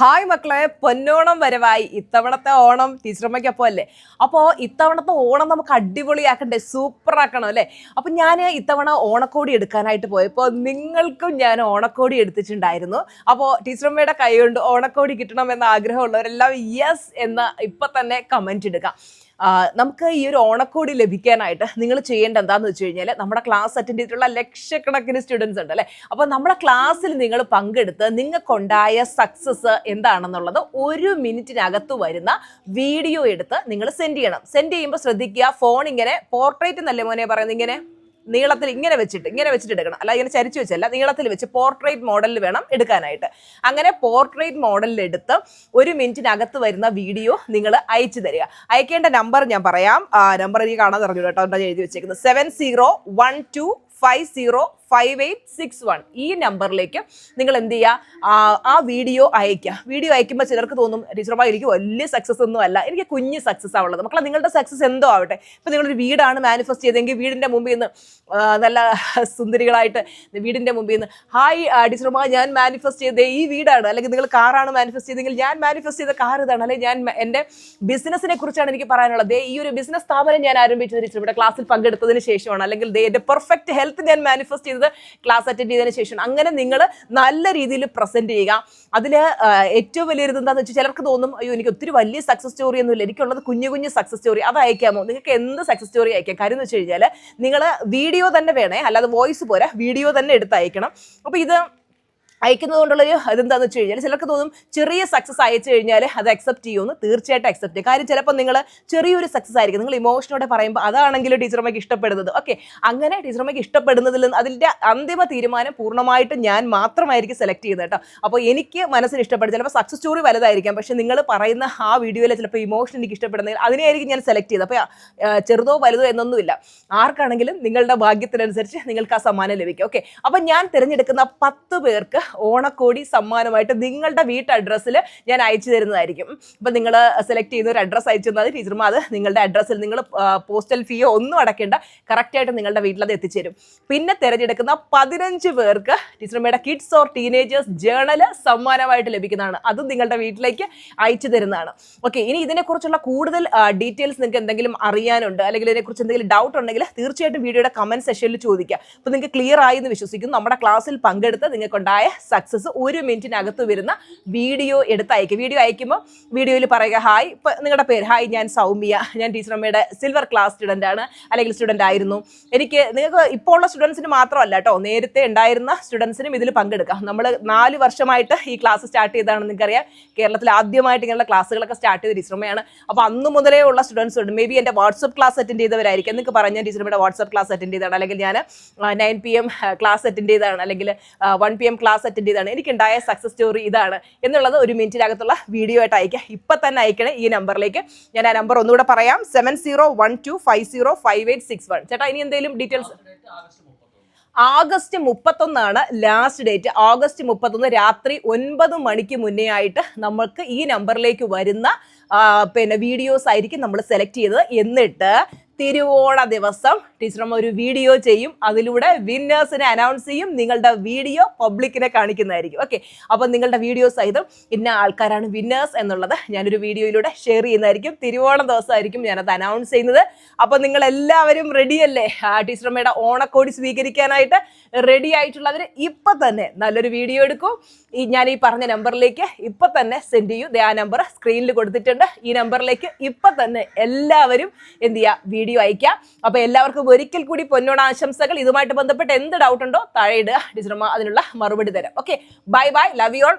Hi മക്കളെ, പൊന്നോണം വരവായി. ഇത്തവണത്തെ ഓണം ടീച്ചറമ്മയ്ക്കൊപ്പം അല്ലേ? അപ്പോൾ ഇത്തവണത്തെ ഓണം നമുക്ക് അടിപൊളിയാക്കണ്ടേ, സൂപ്പറാക്കണം അല്ലേ? അപ്പം ഞാൻ ഇത്തവണ ഓണക്കോടി എടുക്കാനായിട്ട് പോയപ്പോൾ നിങ്ങൾക്കും ഞാൻ ഓണക്കോടി എടുത്തിട്ടുണ്ടായിരുന്നു. അപ്പോൾ ടീച്ചറമ്മയുടെ കൈ കൊണ്ട് ഓണക്കോടി കിട്ടണമെന്ന ആഗ്രഹമുള്ളവരെല്ലാം യെസ് എന്ന് ഇപ്പം തന്നെ കമൻറ്റ് ഇടുക. നമുക്ക് ഈ ഒരു ഓണക്കോടി ലഭിക്കാനായിട്ട് നിങ്ങൾ ചെയ്യേണ്ട എന്താണെന്ന് വെച്ച് കഴിഞ്ഞാൽ, നമ്മുടെ ക്ലാസ് അറ്റൻഡ് ചെയ്തിട്ടുള്ള ലക്ഷക്കണക്കിന് സ്റ്റുഡൻസ് ഉണ്ട് അല്ലേ? അപ്പോൾ നമ്മുടെ ക്ലാസ്സിൽ നിങ്ങൾ പങ്കെടുത്ത് നിങ്ങൾക്കുണ്ടായ സക്സസ് എന്താണെന്നുള്ളത് 1 മിനിറ്റിനകത്ത് വരുന്ന വീഡിയോ എടുത്ത് നിങ്ങൾ സെൻഡ് ചെയ്യണം. സെൻഡ് ചെയ്യുമ്പോൾ ശ്രദ്ധിക്കുക, ഫോൺ ഇങ്ങനെ പോർട്രേറ്റ് എന്നല്ലേ മോനെ പറയുന്നത്, ഇങ്ങനെ നീളത്തിൽ ഇങ്ങനെ വെച്ചിട്ട് എടുക്കണം. അല്ല ഇങ്ങനെ ചരിച്ചു വെച്ചല്ല, നീളത്തിൽ വെച്ച് പോർട്രേറ്റ് മോഡലിൽ വേണം എടുക്കാനായിട്ട്. അങ്ങനെ പോർട്രേറ്റ് മോഡലിൽ എടുത്ത് 1 മിനിറ്റിനകത്ത് വരുന്ന വീഡിയോ നിങ്ങൾ അയച്ചു തരിക. അയക്കേണ്ട നമ്പർ ഞാൻ പറയാം. നമ്പർ എനിക്ക് കാണാൻ അറിഞ്ഞു കേട്ടോ, എന്താ എഴുതി വെച്ചേക്കുന്നത് 7012505861. ഈ നമ്പറിലേക്ക് നിങ്ങൾ എന്ത് ചെയ്യുക, ആ വീഡിയോ അയക്കുക. വീഡിയോ അയക്കുമ്പോൾ ചിലർക്ക് തോന്നും, ടീച്ചർമാർ എനിക്ക് വലിയ സക്സസ് ഒന്നും അല്ല, എനിക്ക് കുഞ്ഞ് സക്സസ് ആവുള്ളത്. മക്കളെ, നിങ്ങളുടെ സക്സസ് എന്തോ ആവട്ടെ. ഇപ്പം നിങ്ങളൊരു വീടാണ് മാനിഫെസ്റ്റ് ചെയ്തെങ്കിൽ വീടിൻ്റെ മുമ്പിൽ നിന്ന് നല്ല സുന്ദരികളായിട്ട് വീടിൻ്റെ മുമ്പിൽ നിന്ന് ഹായ് ടീച്ചർമാർ, ഞാൻ മാനിഫെസ്റ്റ് ചെയ്തേ ഈ വീടാണ്. അല്ലെങ്കിൽ നിങ്ങൾ കാറാണ് മാനിഫെസ്റ്റ് ചെയ്തെങ്കിൽ ഞാൻ മാനിഫെസ്റ്റ് ചെയ്ത കാർ ഇതാണ്. അല്ലെങ്കിൽ ഞാൻ എൻ്റെ ബിസിനസ്സിനെ കുറിച്ചാണ് എനിക്ക് പറയാനുള്ളത്. ഈ ഒരു ബിസിനസ് സ്ഥാപനം ഞാൻ ആരംഭിച്ചത് ടീച്ചറുടെ ക്ലാസ്സിൽ പങ്കെടുത്തതിന് ശേഷമാണ്. അല്ലെങ്കിൽ എൻ്റെ പെർഫെക്റ്റ് ഹെൽത്ത് ഞാൻ മാനിഫെസ്റ്റ് ചെയ്തത് ക്ലാസ് അറ്റൻഡ് ചെയ്തതിന് ശേഷം. അങ്ങനെ നിങ്ങൾ നല്ല രീതിയിൽ പ്രസന്റ് ചെയ്യുക. അതിൽ ഏറ്റവും വലിയൊരു എന്താണെന്ന് വെച്ചാൽ, ചിലർക്ക് തോന്നും അയ്യോ എനിക്ക് ഒത്തിരി വലിയ സക്സസ് സ്റ്റോറി ഒന്നുമില്ല, എനിക്കുള്ളത് കുഞ്ഞു കുഞ്ഞു സക്സസ് സ്റ്റോറി. അത് അയക്കാമോ? നിങ്ങൾക്ക് എന്ത് സക്സസ് സ്റ്റോറി അയക്കാം. കാര്യം എന്ന് വെച്ച് കഴിഞ്ഞാൽ നിങ്ങൾ വീഡിയോ തന്നെ വേണേ, അല്ലാതെ വോയിസ് പോരാ, വീഡിയോ തന്നെ എടുത്ത് അയക്കണം. അപ്പോൾ ഇത് അയക്കുന്നത് കൊണ്ടുള്ളൊരു അതെന്താണെന്ന് വെച്ച് കഴിഞ്ഞാൽ, ചിലർക്ക് തോന്നും ചെറിയ സക്സസ് അയച്ചു കഴിഞ്ഞാൽ അത് അക്സെപ്റ്റ് ചെയ്യുമെന്ന്. തീർച്ചയായിട്ടും അക്സെപ്റ്റ് ചെയ്യും. കാര്യം ചിലപ്പോൾ നിങ്ങൾ ചെറിയൊരു സക്സസ് ആയിരിക്കും, നിങ്ങൾ ഇമോഷനോടെ പറയുമ്പോൾ അതാണെങ്കിലും ടീച്ചർമ്മയ്ക്ക് ഇഷ്ടപ്പെടുന്നത്. ഓക്കെ, അങ്ങനെ ടീച്ചർമ്മയ്ക്ക് ഇഷ്ടപ്പെടുന്നതിൽ അതിൻ്റെ അന്തിമ തീരുമാനം പൂർണ്ണമായിട്ട് ഞാൻ മാത്രമായിരിക്കും സെലക്ട് ചെയ്യുന്നത് കേട്ടോ. അപ്പോൾ എനിക്ക് മനസ്സിന് ഇഷ്ടപ്പെടും. ചിലപ്പോൾ സക്സസ് സ്റ്റോറി വലുതായിരിക്കാം, പക്ഷേ നിങ്ങൾ പറയുന്ന ആ വീഡിയോയിൽ ചിലപ്പോൾ ഇമോഷൻ എനിക്ക് ഇഷ്ടപ്പെടുന്നെങ്കിൽ അതിനെയായിരിക്കും ഞാൻ സെലക്ട് ചെയ്തത്. അപ്പോൾ ചെറുതോ വലുതോ എന്നൊന്നുമില്ല, ആർക്കാണെങ്കിലും നിങ്ങളുടെ ഭാഗ്യത്തിനനുസരിച്ച് നിങ്ങൾക്ക് ആ സമ്മാനം ലഭിക്കും. ഓക്കെ, അപ്പം ഞാൻ തിരഞ്ഞെടുക്കുന്ന 10 പേർക്ക് ഓണക്കോടി സമ്മാനമായിട്ട് നിങ്ങളുടെ വീട്ട് അഡ്രസ്സിൽ ഞാൻ അയച്ചു തരുന്നതായിരിക്കും. അപ്പം നിങ്ങൾ സെലക്ട് ചെയ്യുന്ന ഒരു അഡ്രസ്സ് അയച്ചു തന്നാൽ ടീച്ചർമാർ അത് നിങ്ങളുടെ അഡ്രസ്സിൽ, നിങ്ങൾ പോസ്റ്റൽ ഫീയോ ഒന്നും അടയ്ക്കേണ്ട, കറക്റ്റായിട്ട് നിങ്ങളുടെ വീട്ടിൽ അത് എത്തിച്ചേരും. പിന്നെ തിരഞ്ഞെടുക്കുന്ന 15 പേർക്ക് ടീച്ചർമ്മയുടെ കിഡ്സ് ഓർ ടീനേജേഴ്സ് ജേണൽ സമ്മാനമായിട്ട് ലഭിക്കുന്നതാണ്. അതും നിങ്ങളുടെ വീട്ടിലേക്ക് അയച്ചു തരുന്നതാണ്. ഓക്കെ, ഇനി ഇതിനെക്കുറിച്ചുള്ള കൂടുതൽ ഡീറ്റെയിൽസ് നിങ്ങൾക്ക് എന്തെങ്കിലും അറിയാനുണ്ട്, അല്ലെങ്കിൽ ഇതിനെക്കുറിച്ച് എന്തെങ്കിലും ഡൗട്ട് ഉണ്ടെങ്കിൽ തീർച്ചയായിട്ടും വീഡിയോയുടെ കമൻറ്റ് സെക്ഷനിൽ ചോദിക്കുക. അപ്പോൾ നിങ്ങൾക്ക് ക്ലിയർ ആയി എന്ന് വിശ്വസിക്കുന്നു. നമ്മുടെ ക്ലാസ്സിൽ പങ്കെടുത്ത് നിങ്ങൾക്കുണ്ടായ സക്സസ് 1 മിനിറ്റിനകത്ത് വരുന്ന വീഡിയോ എടുത്ത് അയക്കുക. വീഡിയോ അയക്കുമ്പോൾ വീഡിയോയിൽ പറയുക ഹായ്, ഇപ്പം നിങ്ങളുടെ പേര്, ഹായ് ഞാൻ സൗമ്യ, ഞാൻ ടീച്ചറമ്മയുടെ സിൽവർ ക്ലാസ് സ്റ്റുഡൻ്റ് ആണ്, അല്ലെങ്കിൽ സ്റ്റുഡൻ്റ് ആയിരുന്നു. എനിക്ക് നിങ്ങൾക്ക് ഇപ്പോൾ ഉള്ള സ്റ്റുഡൻസിന് മാത്രമല്ല കേട്ടോ, നേരത്തെ ഉണ്ടായിരുന്ന സ്റ്റുഡൻസിനും ഇതിൽ പങ്കെടുക്കാം. നമ്മൾ 4 വർഷമായിട്ട് ഈ ക്ലാസ് സ്റ്റാർട്ട് ചെയ്തതാണെന്ന് നിങ്ങൾക്കറിയാം. കേരളത്തിൽ ആദ്യമായിട്ട് ഇങ്ങനെയുള്ള ക്ലാസ്സുകളൊക്കെ സ്റ്റാർട്ട് ചെയ്ത ടീച്ചറമ്മയാണ്. അപ്പോൾ അന്ന് മുതലേ ഉള്ള സ്റ്റുഡൻസ് ഉണ്ട്. മേ ബി എൻ്റെ വാട്സപ്പ് ക്ലാസ് അറ്റൻഡ് ചെയ്തവരായിരിക്കും. നിങ്ങൾക്ക് പറഞ്ഞാൽ ടീച്ചറമ്മയുടെ വാട്സപ്പ് ക്ലാസ് അറ്റൻഡ് ചെയ്തതാണ്, അല്ലെങ്കിൽ ഞാൻ 9 PM ക്ലാസ് അറ്റൻഡ് ചെയ്തതാണ്, അല്ലെങ്കിൽ 1 PM ക്ലാസ് അറ്റൻഡ് ചെയ്താണ്. എനിക്കുണ്ടായ സക്സസ് സ്റ്റോറി ഇതാണ് എന്നുള്ളത് 1 മിനിറ്റിനകത്തുള്ള വീഡിയോ ആയിട്ട് അയക്കുക. ഇപ്പം തന്നെ അയക്കണേ ഈ നമ്പറിലേക്ക്. ഞാൻ ആ നമ്പർ ഒന്നുകൂടെ പറയാം, 7012505861. ചേട്ടാ, ഇനി എന്തെങ്കിലും details? August 31 last date. August 31 രാത്രി 9 മണിക്ക് മുന്നേ ആയിട്ട് നമ്മൾക്ക് ഈ നമ്പറിലേക്ക് വരുന്ന പിന്നെ വീഡിയോസ് ആയിരിക്കും നമ്മൾ സെലക്ട് ചെയ്തത്. എന്നിട്ട് തിരുവോണ ദിവസം ടീച്ചറമ്മ ഒരു വീഡിയോ ചെയ്യും, അതിലൂടെ വിന്നേഴ്സിനെ അനൗൺസ് ചെയ്യും, നിങ്ങളുടെ വീഡിയോ പബ്ലിക്കിനെ കാണിക്കുന്നതായിരിക്കും. ഓക്കെ, അപ്പം നിങ്ങളുടെ വീഡിയോ സഹിതം ഇന്ന ആൾക്കാരാണ് വിന്നേഴ്സ് എന്നുള്ളത് ഞാനൊരു വീഡിയോയിലൂടെ ഷെയർ ചെയ്യുന്നതായിരിക്കും. തിരുവോണ ദിവസമായിരിക്കും ഞാനത് അനൗൺസ് ചെയ്യുന്നത്. അപ്പം നിങ്ങളെല്ലാവരും റെഡിയല്ലേ ടീച്ചറമ്മയുടെ ഓണക്കോടി സ്വീകരിക്കാനായിട്ട്? റെഡി ആയിട്ടുള്ളവർ ഇപ്പം തന്നെ നല്ലൊരു വീഡിയോ എടുക്കും, ഞാൻ ഈ പറഞ്ഞ നമ്പറിലേക്ക് ഇപ്പം തന്നെ സെൻഡ് ചെയ്യൂ. ആ നമ്പർ സ്ക്രീനിൽ കൊടുത്തിട്ടുണ്ട്. ഈ നമ്പറിലേക്ക് ഇപ്പം തന്നെ എല്ലാവരും എന്ത് ചെയ്യുക, വീഡിയോ അയക്കാം. അപ്പോൾ എല്ലാവർക്കും ഒരിക്കൽ കൂടി പൊന്നോണ ആശംസകൾ. ഇതുമായിട്ട് ബന്ധപ്പെട്ട് എന്ത് ഡൗട്ട് ഉണ്ടോ താഴെ ഇടുക, ടീച്ചർമാർ അതിനുള്ള മറുപടി തരാം. Okay, bye bye, love you all.